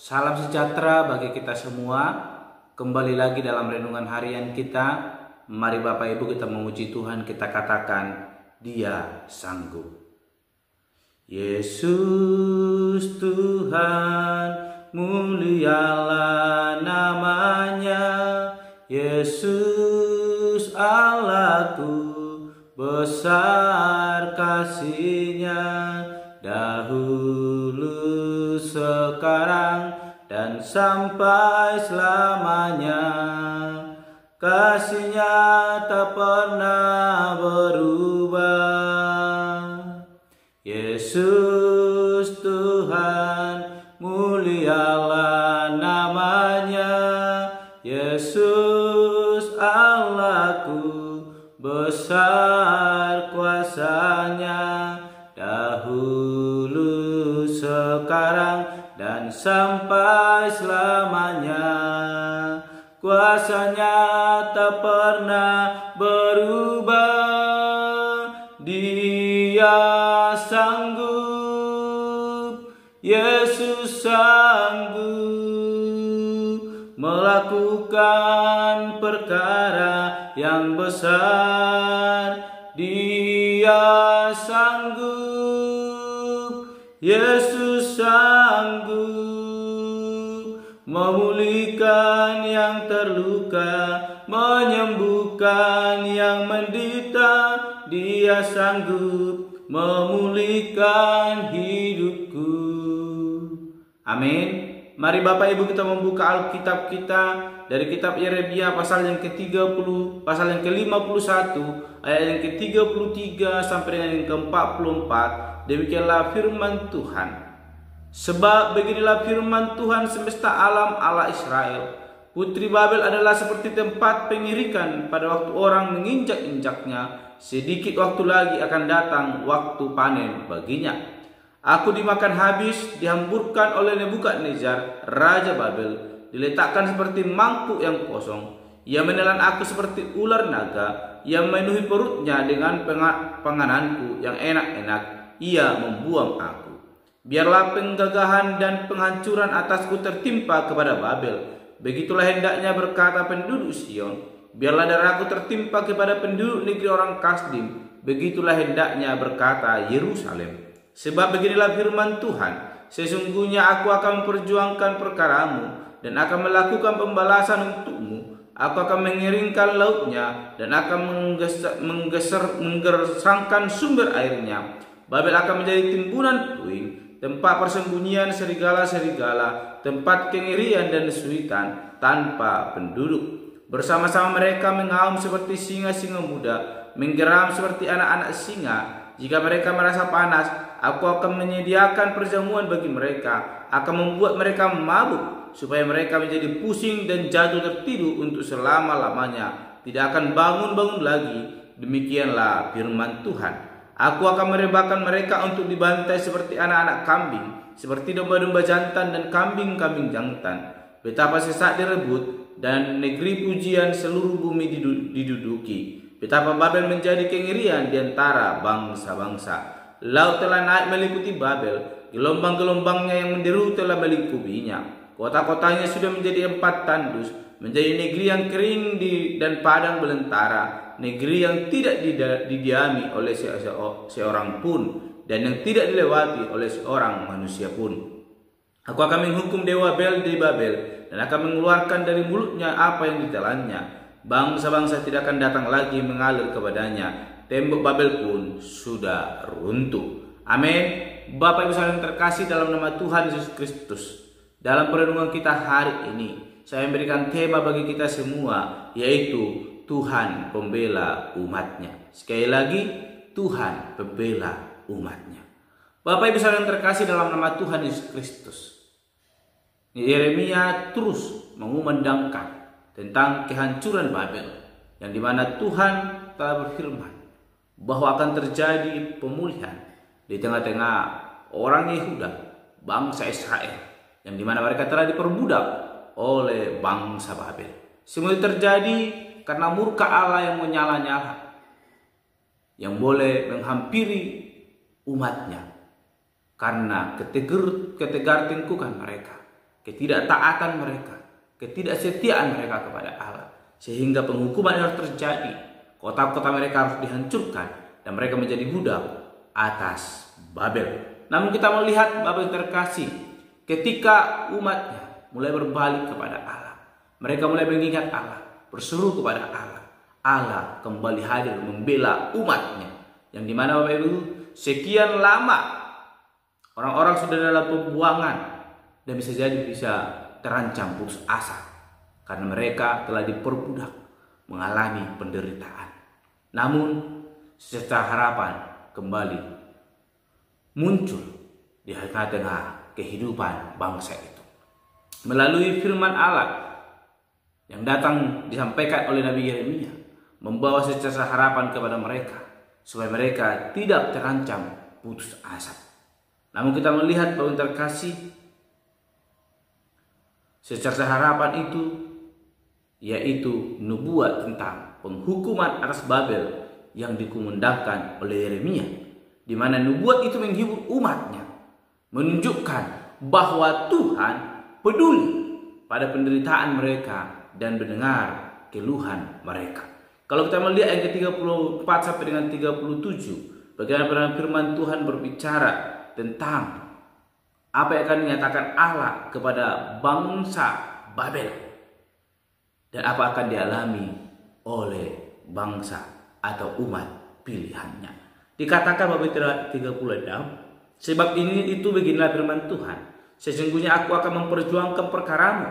Salam sejahtera bagi kita semua. Kembali lagi dalam renungan harian kita. Mari Bapak Ibu kita memuji Tuhan, kita katakan Dia sanggup. Yesus Tuhan, mulialah namanya. Yesus Allahku, besar kasih-Nya. Dahulu, sekarang, dan sampai selamanya. Kasih-Nya tak pernah berubah. Yesus Tuhan, mulialah namanya. Yesus Allahku, besar kuasa-Nya. Dahulu, sekarang, dan sampai selamanya. Kuasa-Nya tak pernah berubah. Dia sanggup, Yesus sanggup melakukan perkara yang besar. Dia sanggup, Yesus sanggup memulihkan yang terluka, menyembuhkan yang menderita. Dia sanggup memulihkan hidupku. Amin. Mari Bapak Ibu kita membuka Alkitab kita dari kitab Yeremia pasal yang ke-30, pasal yang ke-51, ayat yang ke-33 sampai dengan yang ke-44. Demikianlah firman Tuhan. Sebab beginilah firman Tuhan semesta alam Allah Israel. Putri Babel adalah seperti tempat pengirikan pada waktu orang menginjak-injaknya. Sedikit waktu lagi akan datang waktu panen baginya. Aku dimakan habis, dihamburkan oleh Nebukadnezar, Raja Babel, diletakkan seperti mangkuk yang kosong. Ia menelan aku seperti ular naga, ia memenuhi perutnya dengan pangananku yang enak-enak. Ia membuang aku. Biarlah penggagahan dan penghancuran atasku tertimpa kepada Babel. Begitulah hendaknya berkata penduduk Sion. Biarlah darahku tertimpa kepada penduduk negeri orang Kasdim. Begitulah hendaknya berkata Yerusalem. Sebab beginilah firman Tuhan, sesungguhnya aku akan memperjuangkan perkaramu dan akan melakukan pembalasan untukmu. Aku akan mengeringkan lautnya dan akan menggersangkan sumber airnya. Babel akan menjadi timbunan puing, tempat persembunyian serigala-serigala, tempat kengerian dan kesulitan tanpa penduduk. Bersama-sama mereka mengaum seperti singa-singa muda, menggeram seperti anak-anak singa. Jika mereka merasa panas, aku akan menyediakan perjamuan bagi mereka, akan membuat mereka mabuk, supaya mereka menjadi pusing dan jatuh tertidur untuk selama-lamanya. Tidak akan bangun-bangun lagi. Demikianlah firman Tuhan. Aku akan merebahkan mereka untuk dibantai seperti anak-anak kambing, seperti domba-domba jantan dan kambing-kambing jantan. Betapa sesak direbut dan negeri pujian seluruh bumi diduduki. Betapa Babel menjadi kengerian di antara bangsa-bangsa. Laut telah naik meliputi Babel, gelombang-gelombangnya yang menderu telah melingkupinya. Kota-kotanya sudah menjadi empat tandus, menjadi negeri yang kering dan padang belantara, negeri yang tidak didiami oleh seorang pun, dan yang tidak dilewati oleh seorang manusia pun. Aku akan menghukum dewa Bel di Babel, dan akan mengeluarkan dari mulutnya apa yang ditelannya. Bangsa-bangsa tidak akan datang lagi mengalir kepadanya. Tembok Babel pun sudah runtuh. Amin. Bapak Ibu saudara yang terkasih dalam nama Tuhan Yesus Kristus, dalam perenungan kita hari ini, saya memberikan tema bagi kita semua, yaitu Tuhan pembela umatnya. Sekali lagi, Tuhan pembela umatnya. Bapak Ibu saudara yang terkasih dalam nama Tuhan Yesus Kristus, Yeremia terus mengumandangkan tentang kehancuran Babel, yang dimana Tuhan telah berfirman bahwa akan terjadi pemulihan di tengah-tengah orang Yehuda, bangsa Israel, yang dimana mereka telah diperbudak oleh bangsa Babel. Semua itu terjadi karena murka Allah yang menyala-nyala, yang boleh menghampiri umatnya karena ketegar tengkukan mereka, ketidaktaatan mereka, ketidaksetiaan mereka kepada Allah, sehingga penghukuman harus terjadi. Kota-kota mereka harus dihancurkan dan mereka menjadi budak atas Babel. Namun kita melihat Babel terkasih ketika umatnya mulai berbalik kepada Allah. Mereka mulai mengingat Allah, berseru kepada Allah. Allah kembali hadir membela umatnya. Yang dimana Bapak Ibu, sekian lama orang-orang sudah dalam pembuangan dan bisa jadi bisa terancam putus asa karena mereka telah diperbudak, mengalami penderitaan. Namun secercah harapan kembali muncul di tengah-tengah kehidupan bangsa itu melalui firman Allah yang datang disampaikan oleh Nabi Yeremia, membawa secercah harapan kepada mereka supaya mereka tidak terancam putus asa. Namun kita melihat bahwa terkasih secercah harapan itu yaitu nubuat tentang penghukuman atas Babel yang dikumandangkan oleh Yeremia, di mana nubuat itu menghibur umatnya, menunjukkan bahwa Tuhan peduli pada penderitaan mereka dan mendengar keluhan mereka. Kalau kita melihat ayat ke-34 sampai dengan 37, bagaimana firman Tuhan berbicara tentang apa yang akan dinyatakan Allah kepada bangsa Babel dan apa akan dialami oleh bangsa atau umat pilihannya. Dikatakan bab 36, sebab ini itu beginilah firman Tuhan, sesungguhnya aku akan memperjuangkan perkaramu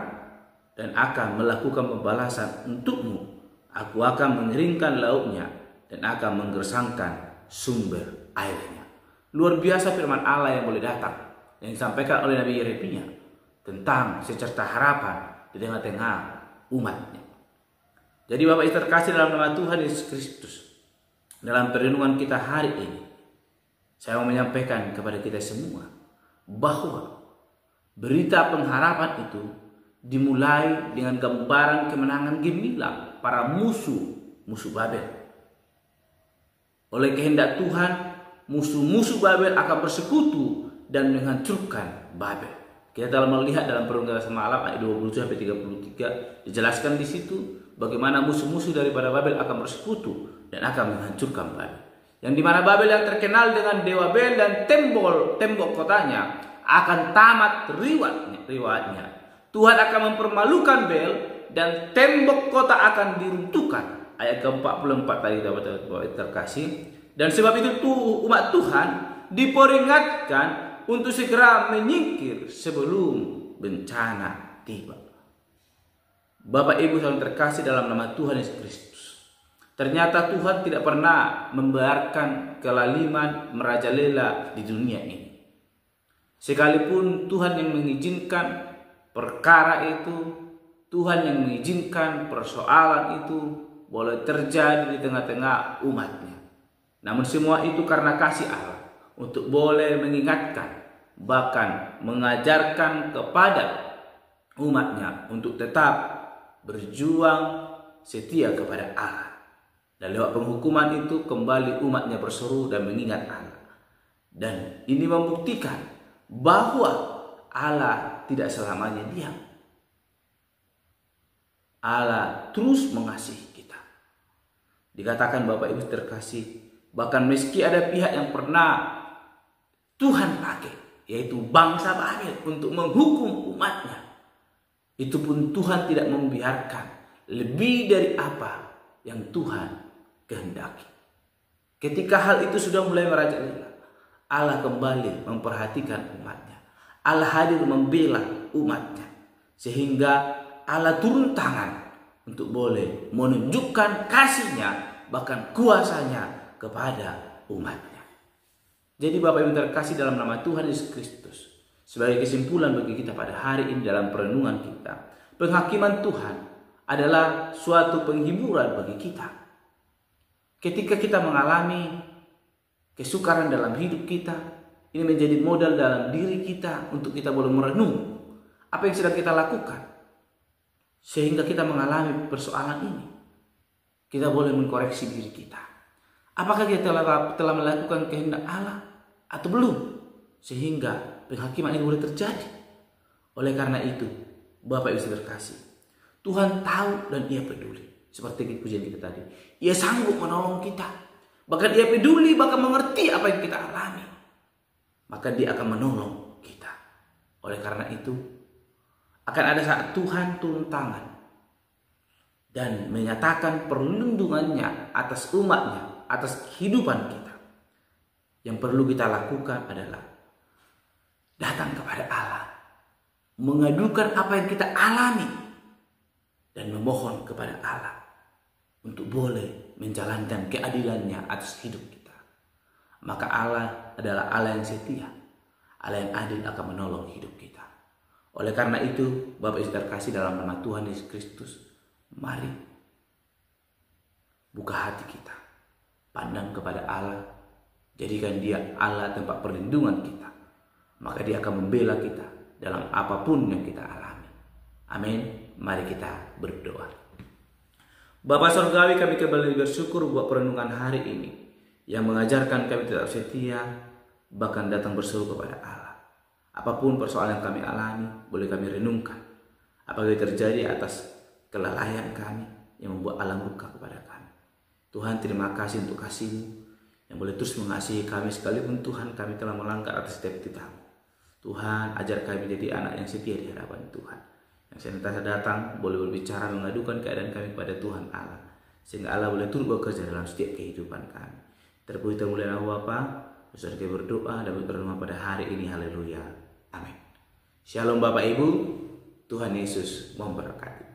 dan akan melakukan pembalasan untukmu. Aku akan mengeringkan lautnya dan akan menggersangkan sumber airnya. Luar biasa firman Allah yang boleh datang, yang disampaikan oleh Nabi Yeremia tentang secercah harapan di tengah-tengah umatnya. Jadi Bapak Ibu terkasih dalam nama Tuhan Yesus Kristus, dalam perenungan kita hari ini, saya mau menyampaikan kepada kita semua bahwa berita pengharapan itu dimulai dengan gambaran kemenangan gemilang para musuh Babel. Oleh kehendak Tuhan, musuh-musuh Babel akan bersekutu dan menghancurkan Babel. Kita telah melihat dalam perenggan semalam ayat 27 sampai 33 dijelaskan di situ bagaimana musuh-musuh daripada Babel akan bersekutu dan akan menghancurkan Babel. Yang dimana Babel yang terkenal dengan dewa Bel dan tembok kotanya akan tamat riwayatnya. Tuhan akan mempermalukan Bel dan tembok kota akan diruntuhkan. Ayat ke-44 tadi dapat terkasih. Dan sebab itu umat Tuhan diperingatkan untuk segera menyingkir sebelum bencana tiba. Bapak Ibu yang terkasih dalam nama Tuhan Yesus Kristus, ternyata Tuhan tidak pernah membiarkan kelaliman merajalela di dunia ini. Sekalipun Tuhan yang mengizinkan perkara itu, Tuhan yang mengizinkan persoalan itu boleh terjadi di tengah-tengah umatnya. Namun semua itu karena kasih Allah untuk boleh mengingatkan, bahkan mengajarkan kepada umatnya untuk tetap berjuang setia kepada Allah. Dan lewat penghukuman itu kembali umatnya berseru dan mengingat Allah. Dan ini membuktikan bahwa Allah tidak selamanya diam. Allah terus mengasihi kita. Dikatakan Bapak Ibu terkasih, bahkan meski ada pihak yang pernah Tuhan pakai, yaitu bangsa Babel untuk menghukum umatnya, itu pun Tuhan tidak membiarkan lebih dari apa yang Tuhan kehendaki. Ketika hal itu sudah mulai merajalela, Allah kembali memperhatikan umatnya. Allah hadir membela umatnya, sehingga Allah turun tangan untuk boleh menunjukkan kasihnya, bahkan kuasanya kepada umatnya. Jadi Bapak Ibu terkasih dalam nama Tuhan Yesus Kristus, sebagai kesimpulan bagi kita pada hari ini dalam perenungan kita, penghakiman Tuhan adalah suatu penghiburan bagi kita. Ketika kita mengalami kesukaran dalam hidup kita, ini menjadi modal dalam diri kita untuk kita boleh merenung apa yang sedang kita lakukan, sehingga kita mengalami persoalan ini. Kita boleh mengkoreksi diri kita. Apakah kita telah melakukan kehendak Allah atau belum, sehingga penghakiman ini boleh terjadi. Oleh karena itu, Bapak Ibu terkasih, Tuhan tahu dan Ia peduli. Seperti pujian kita tadi, Ia sanggup menolong kita. Bahkan Ia peduli, bahkan mengerti apa yang kita alami. Maka Dia akan menolong kita. Oleh karena itu, akan ada saat Tuhan turun tangan dan menyatakan perlindungannya atas umatnya, atas kehidupan kita. Yang perlu kita lakukan adalah datang kepada Allah, mengadukan apa yang kita alami, dan memohon kepada Allah untuk boleh menjalankan keadilannya atas hidup kita. Maka Allah adalah Allah yang setia, Allah yang adil akan menolong hidup kita. Oleh karena itu, Bapak Ibu terkasih dalam nama Tuhan Yesus Kristus, mari buka hati kita, pandang kepada Allah, jadikan Dia Allah tempat perlindungan kita. Maka Dia akan membela kita dalam apapun yang kita alami. Amin. Mari kita berdoa. Bapa Surgawi, kami kembali bersyukur buat perenungan hari ini yang mengajarkan kami tetap setia, bahkan datang berseru kepada Allah. Apapun persoalan yang kami alami, boleh kami renungkan. Apabila terjadi atas kelalaian kami yang membuat Allah murka kepada kami. Tuhan, terima kasih untuk kasih-Mu yang boleh terus mengasihi kami sekalipun Tuhan kami telah melanggar atas setiap titah-Mu. Tuhan, ajar kami menjadi anak yang setia di hadapan Tuhan. Yang senantiasa datang boleh berbicara mengadukan keadaan kami kepada Tuhan Allah. Sehingga Allah boleh turut bekerja dalam setiap kehidupan kami. Terpuji termulia nama Bapa, besar kami berdoa dan berdoa pada hari ini. Haleluya. Amin. Shalom Bapak Ibu, Tuhan Yesus memberkati.